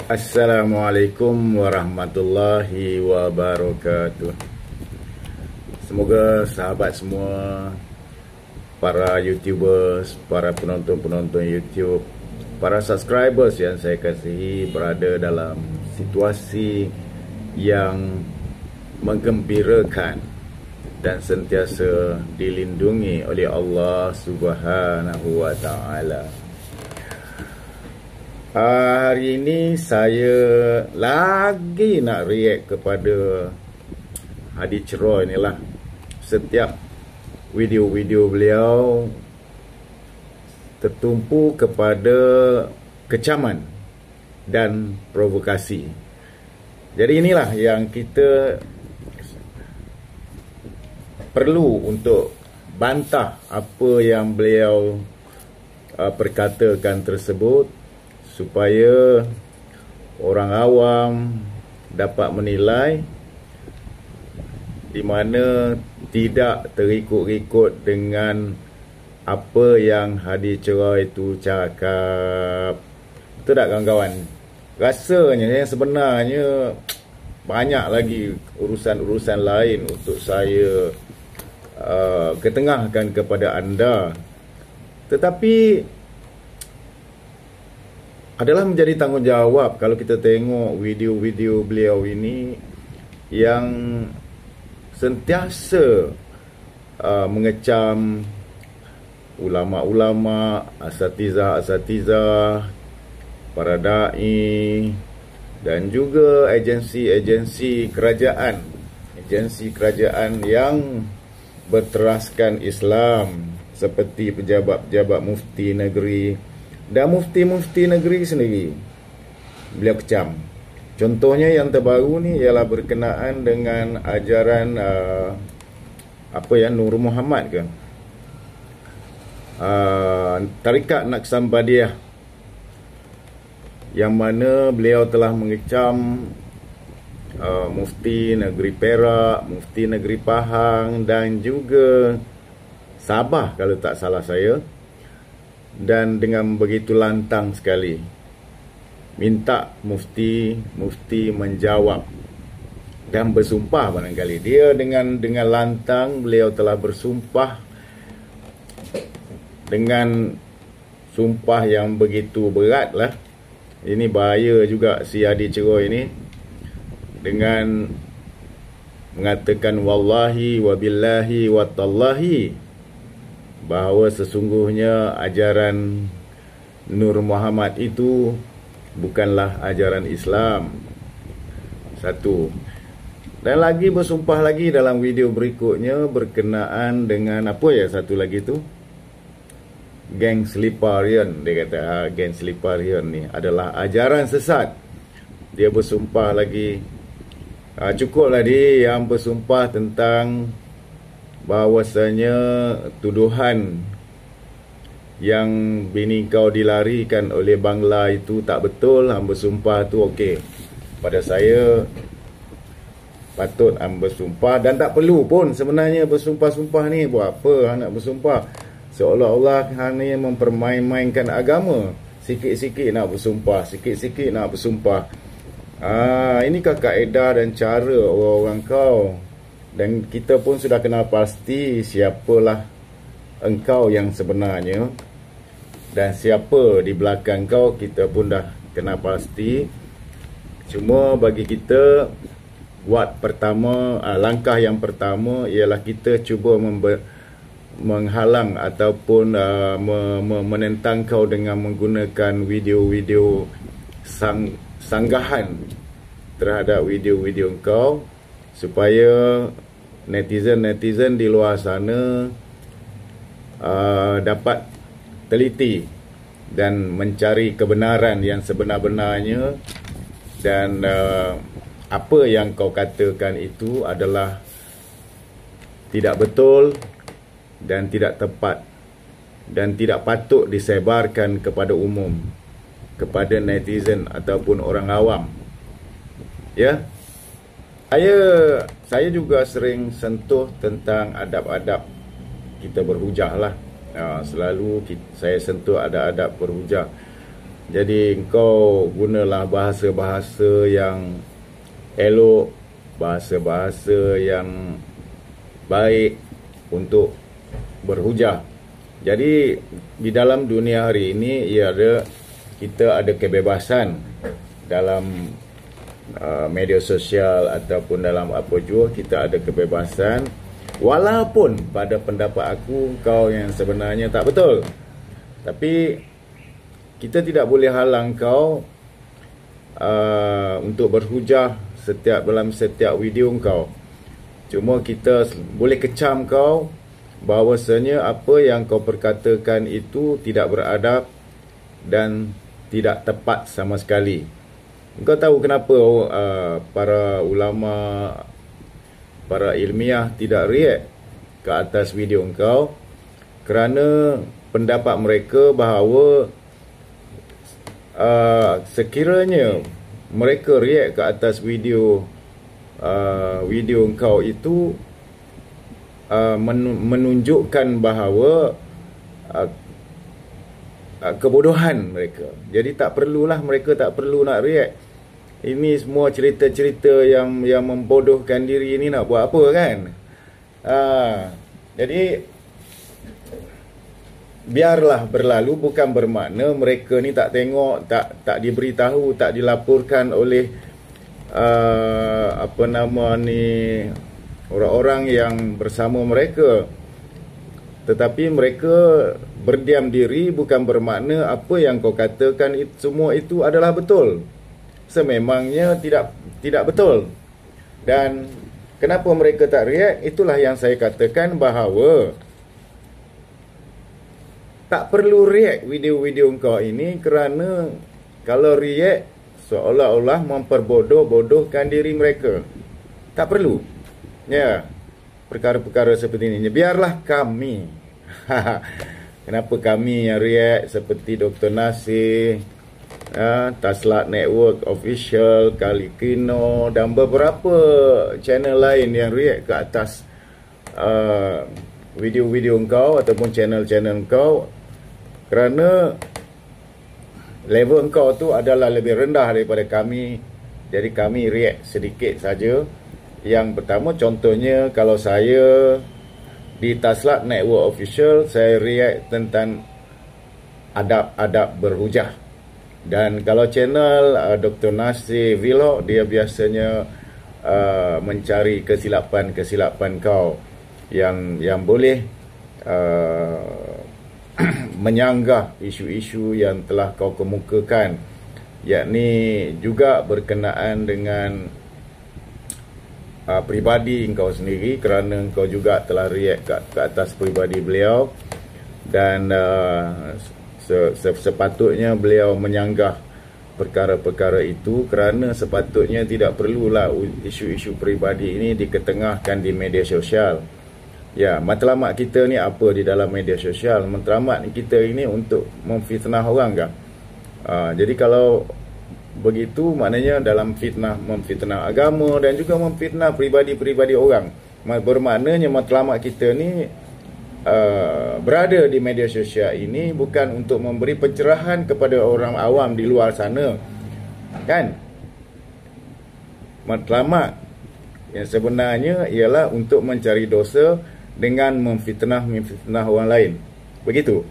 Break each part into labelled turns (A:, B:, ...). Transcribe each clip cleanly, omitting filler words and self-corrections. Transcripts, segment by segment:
A: Assalamualaikum warahmatullahi wabarakatuh. Semoga sahabat semua, para YouTubers, para penonton-penonton YouTube, para subscribers yang saya kasihi berada dalam situasi yang menggembirakan dan sentiasa dilindungi oleh Allah Subhanahu wa taala. Hari ini saya lagi nak react kepada Hadi Ceroy ni lah. Setiap video-video beliau tertumpu kepada kecaman dan provokasi. Jadi inilah yang kita perlu untuk bantah apa yang beliau perkatakan tersebut, supaya orang awam dapat menilai, di mana tidak terikut-ikut dengan apa yang Hadi Ceroy itu cakap. Betul tak kawan-kawan? Rasanya yang sebenarnya banyak lagi urusan-urusan lain untuk saya ketengahkan kepada anda. Tetapi adalah menjadi tanggungjawab kalau kita tengok video-video beliau ini yang sentiasa mengecam ulama-ulama, asatizah, para da'i, dan juga agensi kerajaan yang berteraskan Islam, seperti pejabat-pejabat mufti negeri dan mufti-mufti negeri sendiri beliau kecam. Contohnya yang terbaru ni ialah berkenaan dengan ajaran Nur Muhammad ke, Tarikat Naqsabandiyah, yang mana beliau telah mengecam mufti negeri Perak, mufti negeri Pahang dan juga Sabah kalau tak salah saya. Dan dengan begitu lantang sekali minta mufti menjawab dan bersumpah. Barangkali dia dengan lantang beliau telah bersumpah dengan sumpah yang begitu berat lah. Ini bahaya juga si Hadi Ceroy ini, dengan mengatakan wallahi wabillahi watallahi, bahawa sesungguhnya ajaran Nur Muhammad itu bukanlah ajaran Islam. Satu. Dan lagi bersumpah lagi dalam video berikutnya berkenaan dengan apa ya, satu lagi tu, geng Sliparian. Dia kata geng Sliparian ni adalah ajaran sesat. Dia bersumpah lagi, cukuplah dia yang bersumpah tentang bahawasanya tuduhan yang bini kau dilarikan oleh Bangla itu tak betul. Hamba sumpah tu okey. Pada saya patut hamba sumpah, dan tak perlu pun sebenarnya bersumpah-sumpah ni. Buat apa nak bersumpah? Seolah-olah hanya mempermain-mainkan agama. Sikit-sikit nak bersumpah, sikit-sikit nak bersumpah. Inikah kaedah dan cara orang-orang kau? Dan kita pun sudah kenal pasti siapalah engkau yang sebenarnya, dan siapa di belakang kau kita pun dah kenal pasti. Cuma bagi kita langkah yang pertama ialah kita cuba menghalang ataupun menentang kau dengan menggunakan video-video sanggahan terhadap video-video kau, supaya netizen di luar sana dapat teliti dan mencari kebenaran yang sebenar-benarnya, dan apa yang kau katakan itu adalah tidak betul dan tidak tepat dan tidak patut disebarkan kepada umum, kepada netizen ataupun orang awam. Ya. Saya juga sering sentuh tentang adab-adab kita berhujah lah. Selalu saya sentuh adab-adab berhujah. Jadi engkau gunalah bahasa-bahasa yang elok, bahasa-bahasa yang baik untuk berhujah. Jadi di dalam dunia hari ini kita ada kebebasan dalam media sosial ataupun dalam apa jua, kita ada kebebasan. Walaupun pada pendapat aku kau yang sebenarnya tak betul, tapi kita tidak boleh halang kau untuk berhujah dalam setiap video kau. Cuma kita boleh kecam kau bahawasanya apa yang kau perkatakan itu tidak beradab dan tidak tepat sama sekali. Kau tahu kenapa para ulama, para ilmiah tidak react ke atas video kau? Kerana pendapat mereka bahawa sekiranya mereka react ke atas video kau itu menunjukkan bahawa kebodohan mereka. Jadi mereka tak perlu nak react. Ini semua cerita-cerita yang membodohkan diri ini nak buat apa kan? Jadi biarlah berlalu, bukan bermakna mereka ni tak tengok, tak diberitahu, tak dilaporkan oleh orang-orang yang bersama mereka. Tetapi mereka berdiam diri bukan bermakna apa yang kau katakan semua itu adalah betul. Sememangnya tidak betul. Dan kenapa mereka tak react? Itulah yang saya katakan bahawa tak perlu react video-video kau ini, kerana kalau react seolah-olah memperbodoh-bodohkan diri mereka. Tak perlu. Ya, perkara-perkara seperti ini biarlah kami. Kenapa kami yang react seperti Dr. Nasir, Taslat Network Official, Kali Kino dan beberapa channel lain yang react ke atas video-video kau ataupun channel-channel kau, kerana level kau tu adalah lebih rendah daripada kami. Jadi kami react sedikit saja. Yang pertama, contohnya kalau saya di Taslat Network Official, saya react tentang adab-adab berhujah. Dan kalau channel Dr. Nasir Vlog, dia biasanya mencari kesilapan-kesilapan kau yang boleh menyanggah isu-isu yang telah kau kemukakan, yakni juga berkenaan dengan pribadi engkau sendiri, kerana engkau juga telah react ke atas pribadi beliau. Dan sepatutnya beliau menyanggah perkara-perkara itu, kerana sepatutnya tidak perlulah isu-isu pribadi ini diketengahkan di media sosial. Ya, matlamat kita ni apa di dalam media sosial? Matlamat kita ini untuk memfitnah orang kan? Jadi kalau begitu, maknanya dalam memfitnah agama dan juga memfitnah pribadi-pribadi orang. Bermaknanya matlamat kita ni berada di media sosial ini bukan untuk memberi pencerahan kepada orang awam di luar sana, kan? Matlamat yang sebenarnya ialah untuk mencari dosa dengan memfitnah orang lain. Begitu.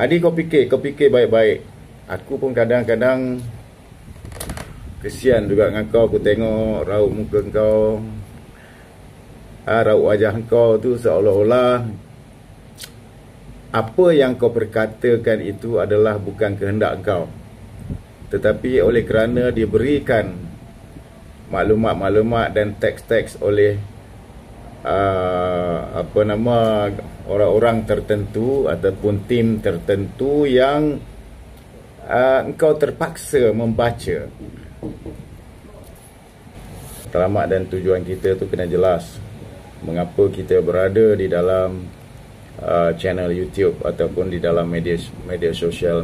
A: Adik, kau fikir baik-baik. Aku pun kadang-kadang kesian juga dengan kau. Aku tengok raut muka kau, raut wajah kau tu seolah-olah apa yang kau perkatakan itu adalah bukan kehendak kau, tetapi oleh kerana diberikan maklumat-maklumat dan teks-teks oleh orang-orang tertentu ataupun tim tertentu yang engkau terpaksa membaca. Matlamat dan tujuan kita tu kena jelas. Mengapa kita berada di dalam channel YouTube ataupun di dalam media sosial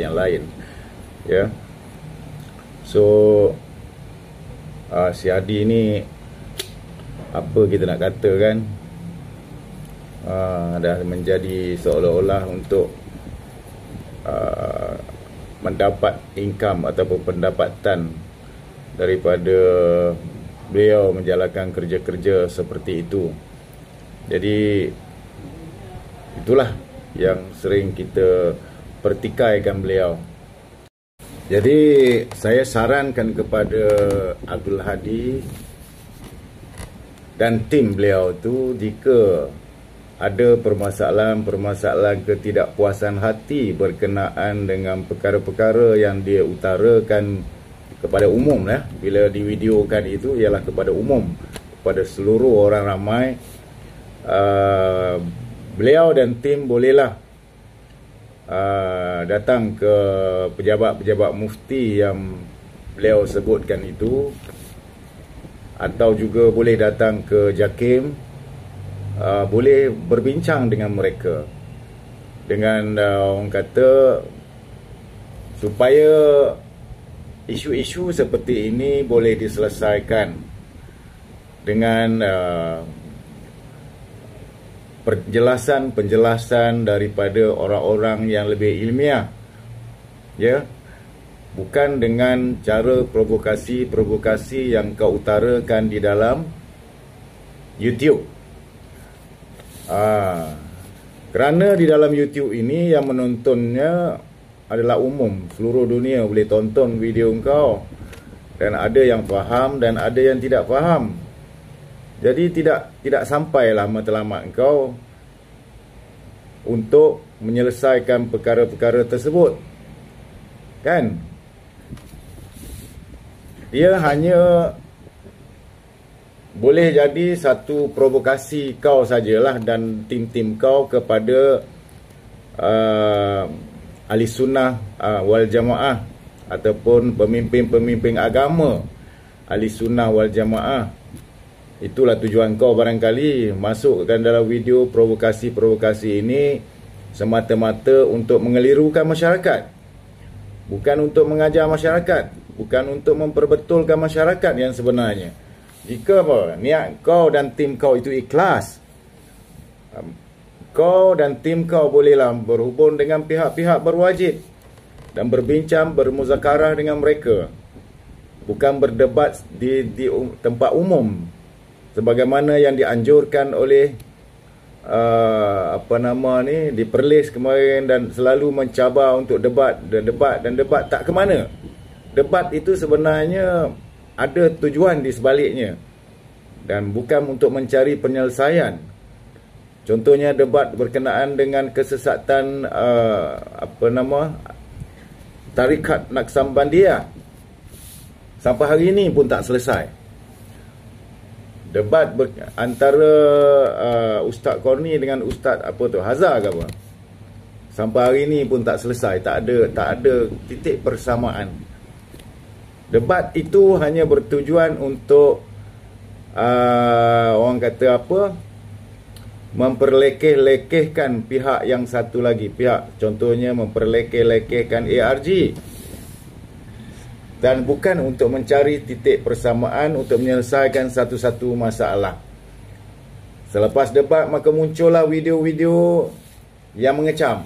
A: yang lain, ya. So si Adi ni, apa kita nak kata kan, dah menjadi seolah-olah untuk mendapat income ataupun pendapatan daripada beliau menjalankan kerja-kerja seperti itu. Jadi itulah yang sering kita pertikaikan beliau. Jadi saya sarankan kepada Abdul Hadi dan tim beliau tu, jika ada permasalahan-permasalahan ketidakpuasan hati berkenaan dengan perkara-perkara yang dia utarakan kepada umum lah, bila divideokan itu ialah kepada umum, kepada seluruh orang ramai, beliau dan tim bolehlah datang ke pejabat-pejabat mufti yang beliau sebutkan itu, atau juga boleh datang ke JAKIM, boleh berbincang dengan mereka dengan orang kata supaya isu-isu seperti ini boleh diselesaikan dengan penjelasan daripada orang-orang yang lebih ilmiah, ya, bukan dengan cara provokasi yang kau utarakan di dalam YouTube. Kerana di dalam YouTube ini yang menontonnya adalah umum, seluruh dunia boleh tonton video engkau, dan ada yang faham dan ada yang tidak faham. Jadi tidak sampailah matlamat engkau untuk menyelesaikan perkara-perkara tersebut, kan? Dia hanya boleh jadi satu provokasi kau sajalah dan tim-tim kau kepada ahli sunnah wal jamaah ataupun pemimpin-pemimpin agama ahli sunnah wal jamaah. Itulah tujuan kau barangkali masukkan dalam video provokasi-provokasi ini semata-mata untuk mengelirukan masyarakat, bukan untuk mengajar masyarakat, bukan untuk memperbetulkan masyarakat yang sebenarnya. Jika niat kau dan tim kau itu ikhlas, kau dan tim kau bolehlah berhubung dengan pihak-pihak berwajib dan berbincang, bermuzakarah dengan mereka, bukan berdebat di tempat umum sebagaimana yang dianjurkan oleh di Perlis kemarin, dan selalu mencabar untuk debat tak ke mana. Debat itu sebenarnya ada tujuan di sebaliknya dan bukan untuk mencari penyelesaian. Contohnya debat berkenaan dengan kesesatan Tarikat Naqsabandiyah, sampai hari ini pun tak selesai. Debat antara Ustaz Korni dengan Ustaz Hazar ke apa, sampai hari ini pun tak selesai. Tak ada titik persamaan. Debat itu hanya bertujuan untuk orang kata memperlekeh-lekehkan pihak yang satu lagi pihak, contohnya memperlekeh-lekehkan ARG, dan bukan untuk mencari titik persamaan untuk menyelesaikan satu-satu masalah. Selepas debat maka muncullah video-video yang mengecam,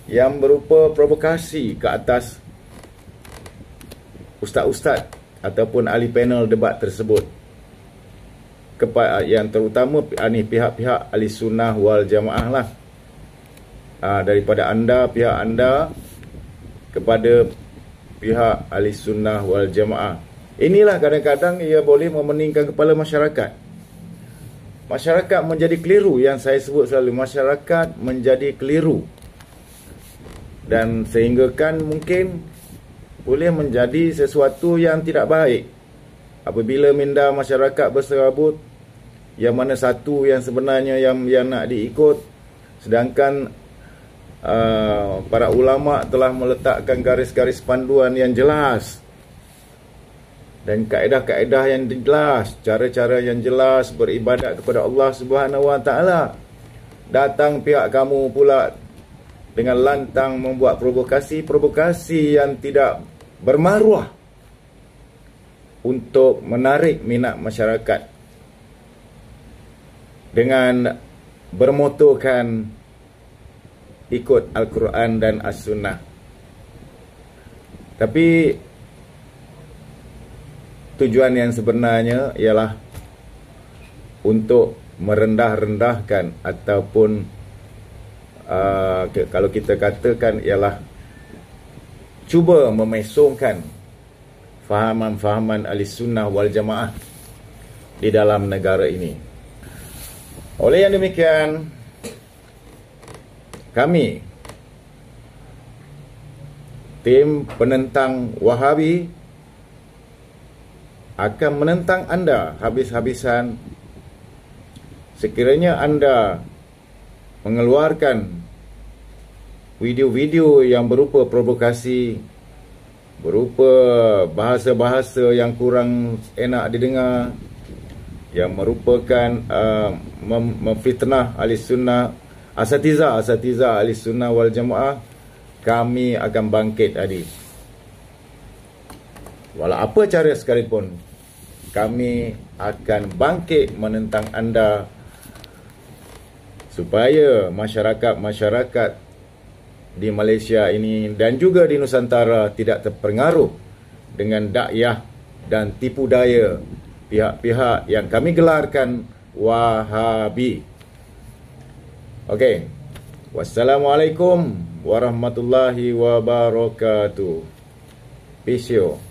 A: yang berupa provokasi ke atas ustaz-ustaz ataupun ahli panel debat tersebut, yang terutama pihak-pihak ahli sunnah wal jamaah lah, daripada pihak anda kepada pihak ahli sunnah wal jamaah. Inilah kadang-kadang ia boleh memeningkan kepala masyarakat. Masyarakat menjadi keliru, yang saya sebut selalu, masyarakat menjadi keliru, dan sehinggakan mungkin boleh menjadi sesuatu yang tidak baik apabila minda masyarakat berserabut, yang mana satu yang sebenarnya yang nak diikut, sedangkan para ulama telah meletakkan garis-garis panduan yang jelas dan kaedah-kaedah yang jelas, cara-cara yang jelas beribadat kepada Allah Subhanahu Wa Taala. Datang pihak kamu pula dengan lantang membuat provokasi yang tidak bermaruah untuk menarik minat masyarakat dengan bermotokan ikut Al-Quran dan As-Sunnah. Tapi tujuan yang sebenarnya ialah untuk merendah-rendahkan ataupun kalau kita katakan ialah cuba memesongkan fahaman-fahaman Ahlussunnah wal Jamaah di dalam negara ini. Oleh yang demikian, kami tim penentang Wahabi akan menentang anda habis-habisan sekiranya anda mengeluarkan video-video yang berupa provokasi, berupa bahasa-bahasa yang kurang enak didengar, yang merupakan memfitnah Ahlussunnah, asatiza Ahlussunnah wal Jamaah, kami akan bangkit adik. Walau apa cara sekalipun, kami akan bangkit menentang anda supaya masyarakat di Malaysia ini dan juga di Nusantara tidak terpengaruh dengan dakwah dan tipu daya pihak-pihak yang kami gelarkan Wahabi. Okey. Wassalamualaikum warahmatullahi wabarakatuh. Peace.